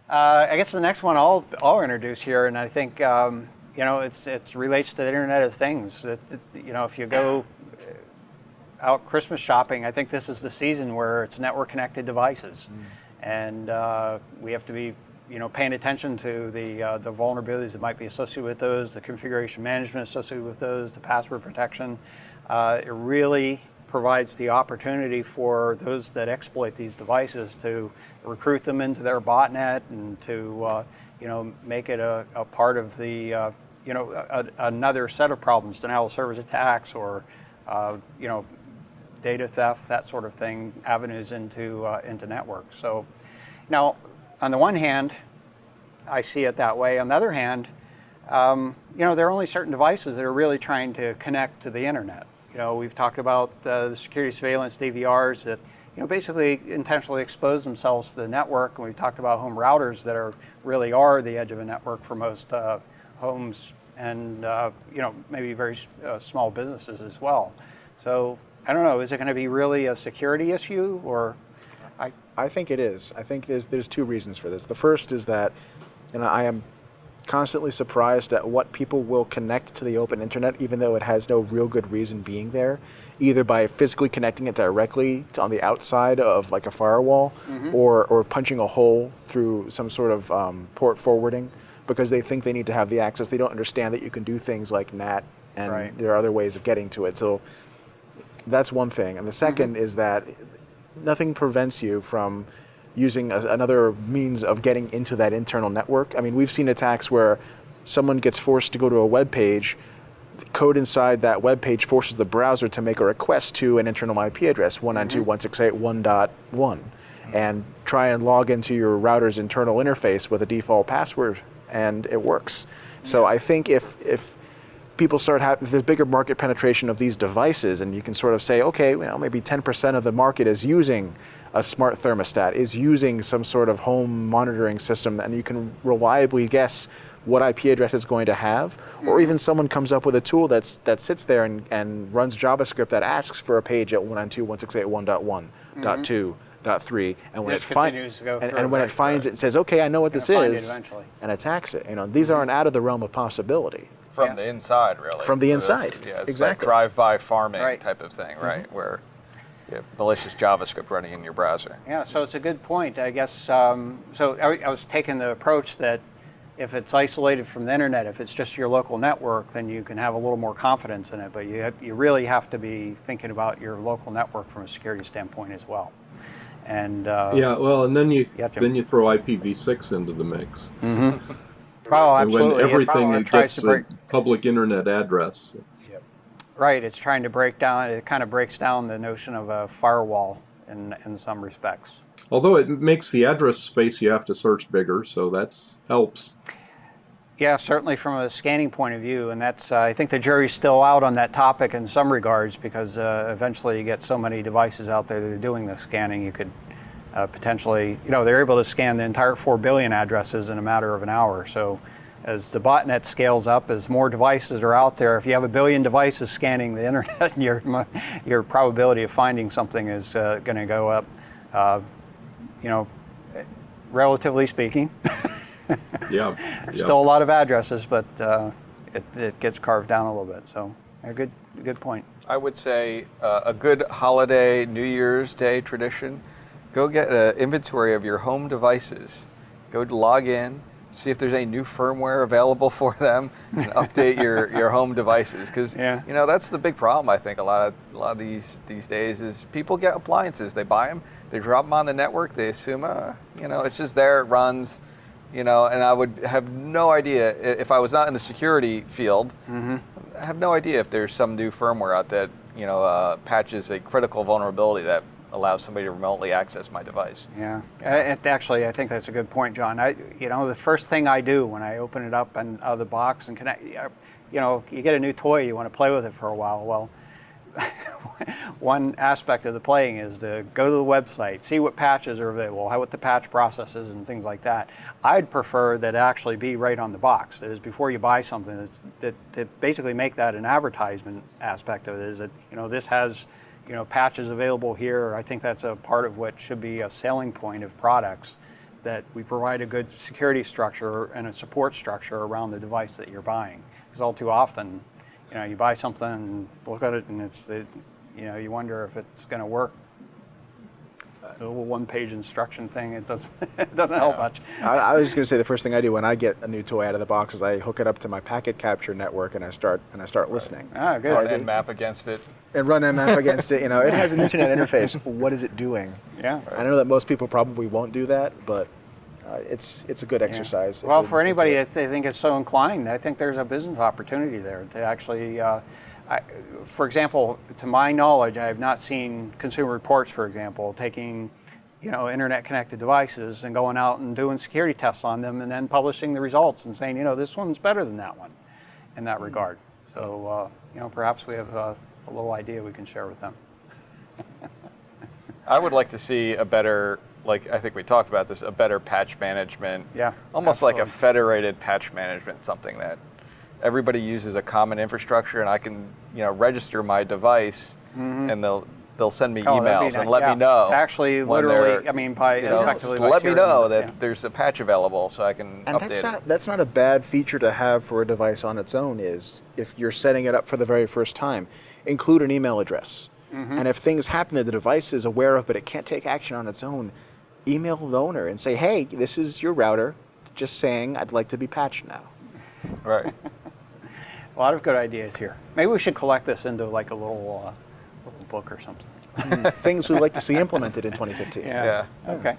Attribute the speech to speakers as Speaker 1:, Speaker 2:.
Speaker 1: I guess the next one I'll introduce here, and I think it relates to the Internet of Things. If you go out Christmas shopping, I think this is the season where it's network connected devices, and we have to be paying attention to the vulnerabilities that might be associated with those, the configuration management associated with those, the password protection. It really provides the opportunity for those that exploit these devices to recruit them into their botnet and to make it a part of the another set of problems, denial of service attacks or data theft, that sort of thing, avenues into networks. So now, on the one hand, I see it that way. On the other hand, there are only certain devices that are really trying to connect to the internet. We've talked about the security surveillance DVRs that basically intentionally expose themselves to the network, and we've talked about home routers that really are the edge of a network for most homes and maybe very small businesses as well. So I don't know, is it going to be really a security issue, or?
Speaker 2: I think it is. I think there's two reasons for this. The first is that, and I am constantly surprised at what people will connect to the open internet, even though it has no real good reason being there, either by physically connecting it directly on the outside of like a firewall, or punching a hole through some sort of port forwarding, because they think they need to have the access. They don't understand that you can do things like NAT, and there are other ways of getting to it. So that's one thing. And the second is that nothing prevents you from using another means of getting into that internal network. I mean, we've seen attacks where someone gets forced to go to a web page, the code inside that web page forces the browser to make a request to an internal IP address, 192.168.1.1, and try and log into your router's internal interface with a default password, and it works. So I think if people if there's bigger market penetration of these devices, and you can sort of say, okay, maybe 10% of the market is using a smart thermostat, is using some sort of home monitoring system, and you can reliably guess what IP address it's going to have, or even someone comes up with a tool that sits there and runs JavaScript that asks for a page at 192.168.1.1.2.3, and when it finds it, it says, okay, I know what this is, and attacks it. These aren't out of the realm of possibility.
Speaker 3: From the inside, really.
Speaker 2: From the inside,
Speaker 3: it's
Speaker 2: exactly.
Speaker 3: Like drive-by farming type of thing, right? Where you have malicious JavaScript running in your browser.
Speaker 1: Yeah, so it's a good point, I guess. So I was taking the approach that if it's isolated from the internet, if it's just your local network, then you can have a little more confidence in it. But you really have to be thinking about your local network from a security standpoint as well. And
Speaker 4: and then you throw IPv6 into the mix.
Speaker 1: Oh, absolutely.
Speaker 4: And when everything gets a public internet address.
Speaker 1: Right, it's trying to break down. It kind of breaks down the notion of a firewall in some respects.
Speaker 4: Although it makes the address space you have to search bigger, so that helps.
Speaker 1: Yeah, certainly from a scanning point of view, and that's I think the jury's still out on that topic in some regards, because eventually you get so many devices out there that are doing the scanning, you could potentially, they're able to scan the entire 4 billion addresses in a matter of an hour. So as the botnet scales up, as more devices are out there, if you have 1 billion devices scanning the internet, your probability of finding something is going to go up, relatively speaking. Still a lot of addresses, but it gets carved down a little bit. So a good point.
Speaker 3: I would say a good holiday, New Year's Day tradition, go get an inventory of your home devices. Go log in, see if there's any new firmware available for them, and update your home devices. Because that's the big problem. I think a lot of these days is people get appliances, they buy them, they drop them on the network, they assume it's just there, it runs, and I would have no idea if I was not in the security field. I have no idea if there's some new firmware out that patches a critical vulnerability that allows somebody to remotely access my device.
Speaker 1: Yeah, actually, I think that's a good point, John. The first thing I do when I open it up and out of the box and connect, you get a new toy, you want to play with it for a while. Well, one aspect of the playing is to go to the website, see what patches are available, what the patch process is, and things like that. I'd prefer that actually be right on the box. That is, before you buy something, to basically make that an advertisement aspect of it, is that this has patches available here. I think that's a part of what should be a selling point of products, that we provide a good security structure and a support structure around the device that you're buying. Because all too often, you buy something and look at it, and you wonder if it's going to work. The little one-page instruction thing, it doesn't help much.
Speaker 2: I was just going to say the first thing I do when I get a new toy out of the box is I hook it up to my packet capture network and I start listening.
Speaker 1: Ah, good.
Speaker 3: And map against it.
Speaker 2: And run nmap against it. It has an internet interface. What is it doing?
Speaker 1: Yeah.
Speaker 2: I know that most people probably won't do that, but it's a good exercise.
Speaker 1: Well, for anybody that they think is so inclined, I think there's a business opportunity there to actually. For example, to my knowledge, I have not seen Consumer Reports, for example, taking, internet-connected devices and going out and doing security tests on them and then publishing the results and saying, this one's better than that one in that regard. So, perhaps we have a little idea we can share with them.
Speaker 3: I would like to see a better, I think we talked about this, a better patch management.
Speaker 1: Yeah,
Speaker 3: almost like a
Speaker 1: absolutely.
Speaker 3: federated patch management, something that everybody uses a common infrastructure, and I can, register my device, and they'll send me emails and let me know.
Speaker 1: Actually,
Speaker 3: when
Speaker 1: literally,
Speaker 3: they're,
Speaker 1: by effectively, by
Speaker 3: let me
Speaker 1: sharing
Speaker 3: know
Speaker 1: it,
Speaker 3: that there's a patch available, so I can
Speaker 2: And
Speaker 3: update it.
Speaker 2: that's not a bad feature to have for a device on its own. Is if you're setting it up for the very first time, include an email address. And if things happen that the device is aware of but it can't take action on its own, email the owner and say, hey, this is your router, just saying I'd like to be patched now.
Speaker 3: Right.
Speaker 1: A lot of good ideas here. Maybe we should collect this into like a little book or something.
Speaker 2: Things we'd like to see implemented in 2015.
Speaker 1: Yeah. Okay.